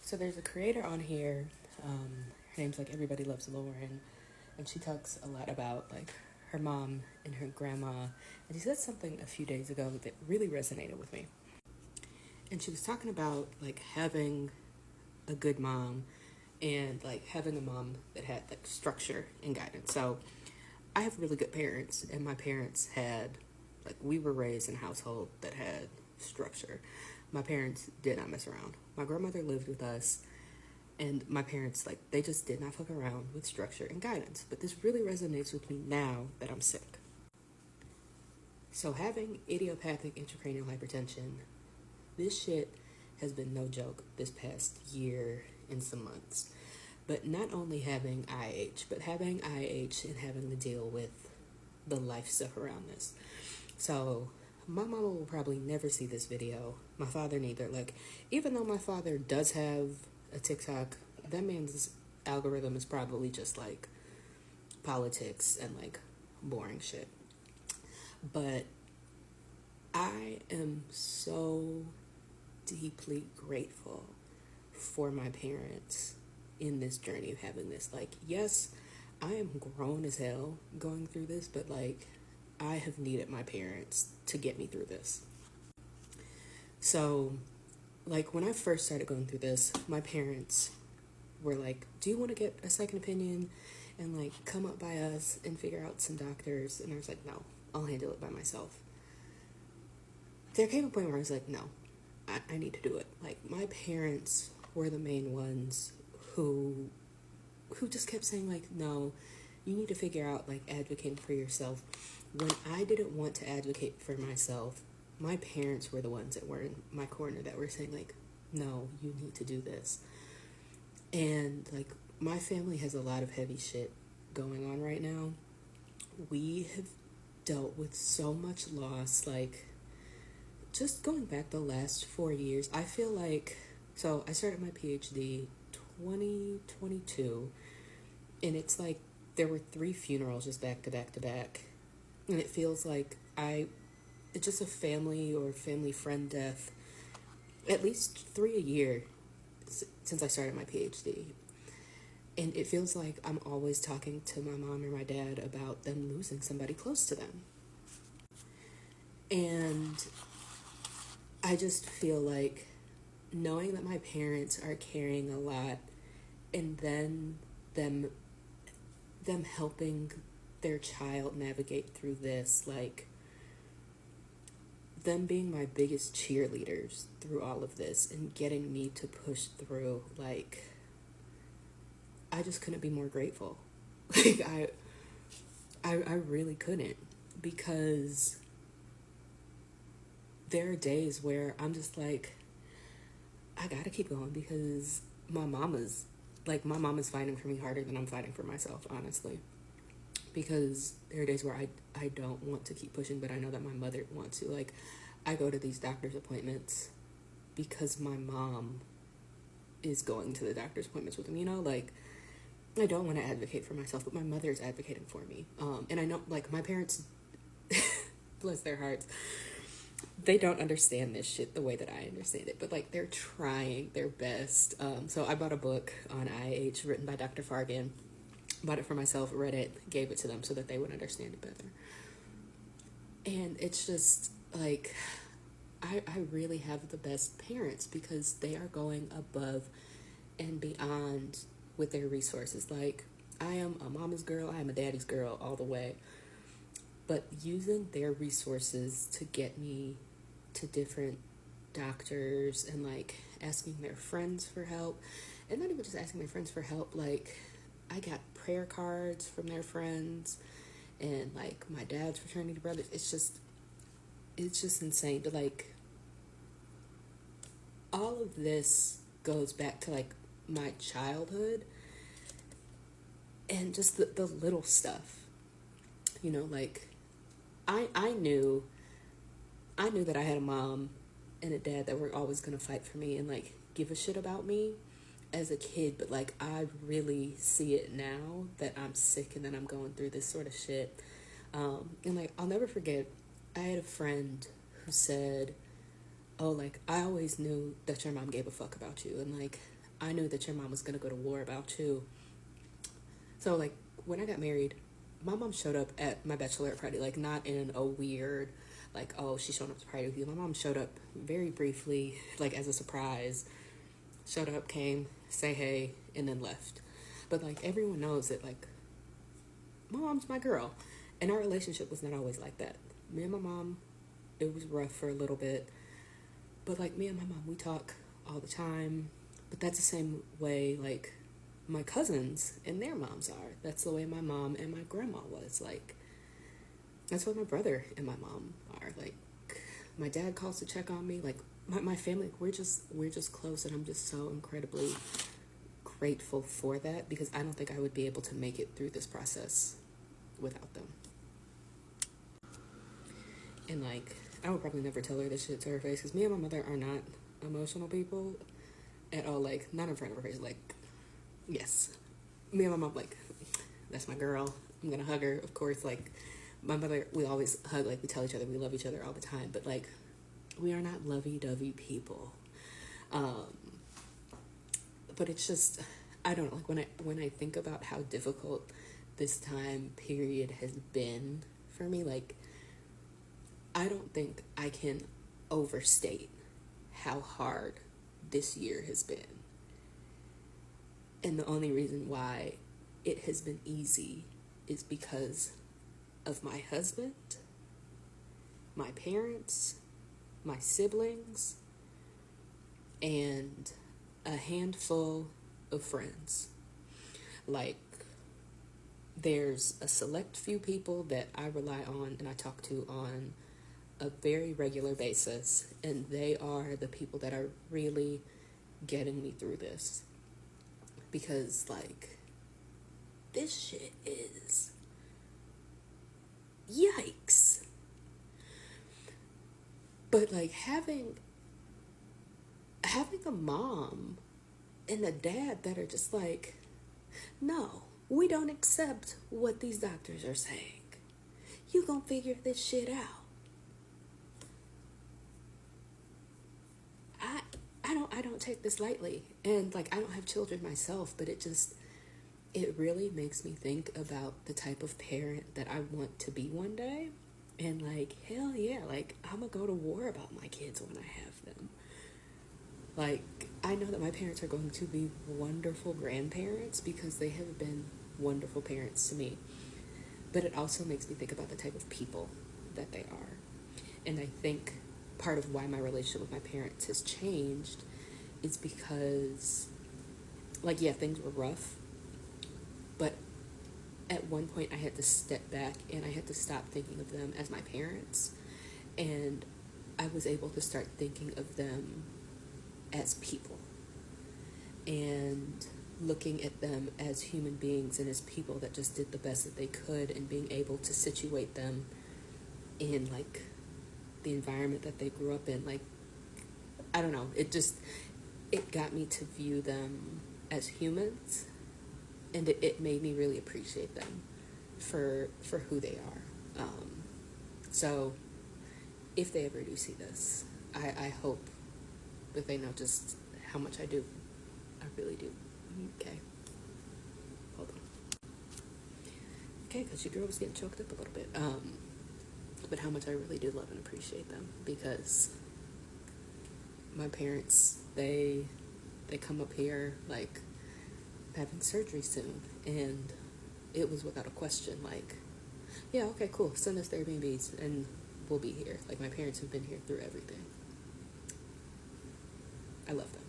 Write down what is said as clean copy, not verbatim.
So there's a creator on here. Her name's like Everybody Loves Lauren, and she talks a lot about like her mom and her grandma. And she said something a few days ago that really resonated with me. And she was talking about like having a good mom and like having a mom that had like structure and guidance. So I have really good parents, and my parents had like we were raised in a household that had structure. My parents did not mess around. My grandmother lived with us, and my parents like they just did not fuck around with structure and guidance. But this really resonates with me now that I'm sick. So having idiopathic intracranial hypertension, this shit has been no joke this past year and some months. But not only having IIH, but having IIH and having to deal with the life stuff around this. So my mama will probably never see this video. My father neither. Like, even though my father does have a TikTok, that man's algorithm is probably just like politics and like boring shit. But I am so deeply grateful for my parents in this journey of having this. Like, yes, I am grown as hell going through this, but like I have needed my parents to get me through this. So like when I first started going through this, my parents were like, do you want to get a second opinion and like come up by us and figure out some doctors? And I was like, no, I'll handle it by myself. There came a point where I was like, no, I need to do it. Like, my parents were the main ones who just kept saying like, no, you need to figure out like advocating for yourself. When I didn't want to advocate for myself, my parents were the ones that were in my corner that were saying like, no, you need to do this. And like my family has a lot of heavy shit going on right now. We have dealt with so much loss, like just going back the last 4 years. I feel like, so I started my PhD 2022, and it's like there were 3 funerals just back to back to back, and it feels like it's just a family or family friend death, at least 3 a year since I started my PhD. And it feels like I'm always talking to my mom or my dad about them losing somebody close to them. And I just feel like knowing that my parents are carrying a lot, and then them helping their child navigate through this, like them being my biggest cheerleaders through all of this and getting me to push through, like I just couldn't be more grateful. Like I really couldn't, because there are days where I'm just like, I gotta keep going, because my mama's fighting for me harder than I'm fighting for myself, honestly. Because there are days where I don't want to keep pushing, but I know that my mother wants to. Like, I go to these doctor's appointments because my mom is going to the doctor's appointments with me, you know? Like, I don't want to advocate for myself, but my mother is advocating for me. And I know, like, my parents, bless their hearts, they don't understand this shit the way that I understand it, but like they're trying their best. So I bought a book on IIH written by Dr. Fargan, bought it for myself, read it, gave it to them so that they would understand it better. And it's just like, I really have the best parents because they are going above and beyond with their resources. Like, I am a mama's girl, I am a daddy's girl all the way. But using their resources to get me to different doctors and like asking their friends for help, and not even just asking their friends for help, like I got prayer cards from their friends and like my dad's fraternity brothers. It's just insane. But like all of this goes back to like my childhood and just the little stuff, you know, like I knew that I had a mom and a dad that were always going to fight for me and like give a shit about me as a kid, but like I really see it now that I'm sick and that I'm going through this sort of shit. And like I'll never forget, I had a friend who said, oh, like I always knew that your mom gave a fuck about you, and like I knew that your mom was going to go to war about you. So, like, when I got married, my mom showed up at my bachelorette party, like, not in a weird, like, oh, she's showing up to party with you. My mom showed up very briefly, like, as a surprise. Showed up, came, say hey, and then left. But, like, everyone knows that, like, my mom's my girl. And our relationship was not always like that. Me and my mom, it was rough for a little bit. But, like, me and my mom, we talk all the time. But that's the same way, like, my cousins and their moms are. That's the way my mom and my grandma was. Like, that's what my brother and my mom are. Like, my dad calls to check on me. Like, my family, we're just close, and I'm just so incredibly grateful for that, because I don't think I would be able to make it through this process without them. And, like, I would probably never tell her this shit to her face, because me and my mother are not emotional people at all. Like, not in front of her face. Like, yes, me and my mom, like, that's my girl. I'm gonna hug her, of course. Like, my mother, we always hug. Like, we tell each other we love each other all the time. But, like, we are not lovey-dovey people. But it's just, I don't know. Like, when I think about how difficult this time period has been for me, like, I don't think I can overstate how hard this year has been. And the only reason why it has been easy is because of my husband, my parents, my siblings, and a handful of friends. Like, there's a select few people that I rely on and I talk to on a very regular basis, and they are the people that are really getting me through this. Because, like, this shit is yikes. But, like, having a mom and a dad that are just like, no, we don't accept what these doctors are saying. You gonna figure this shit out. I don't take this lightly. And, like, I don't have children myself, but it really makes me think about the type of parent that I want to be one day. And, like, hell yeah, like, I'm gonna go to war about my kids when I have them. Like, I know that my parents are going to be wonderful grandparents because they have been wonderful parents to me. But it also makes me think about the type of people that they are. And I think part of why my relationship with my parents has changed is because, like, yeah, things were rough. But at one point I had to step back and I had to stop thinking of them as my parents. And I was able to start thinking of them as people. And looking at them as human beings and as people that just did the best that they could, and being able to situate them in, like, the environment that they grew up in. Like, I don't know, it got me to view them as humans, and it made me really appreciate them for who they are. So if they ever do see this, I hope that they know just how much I do. I really do. Okay. Hold on. Okay, because your girl was getting choked up a little bit. But how much I really do love and appreciate them, because my parents, they come up here, like, having surgery soon, and it was without a question, like, yeah, okay, cool, send us their Airbnbs and we'll be here. Like, my parents have been here through everything. I love them.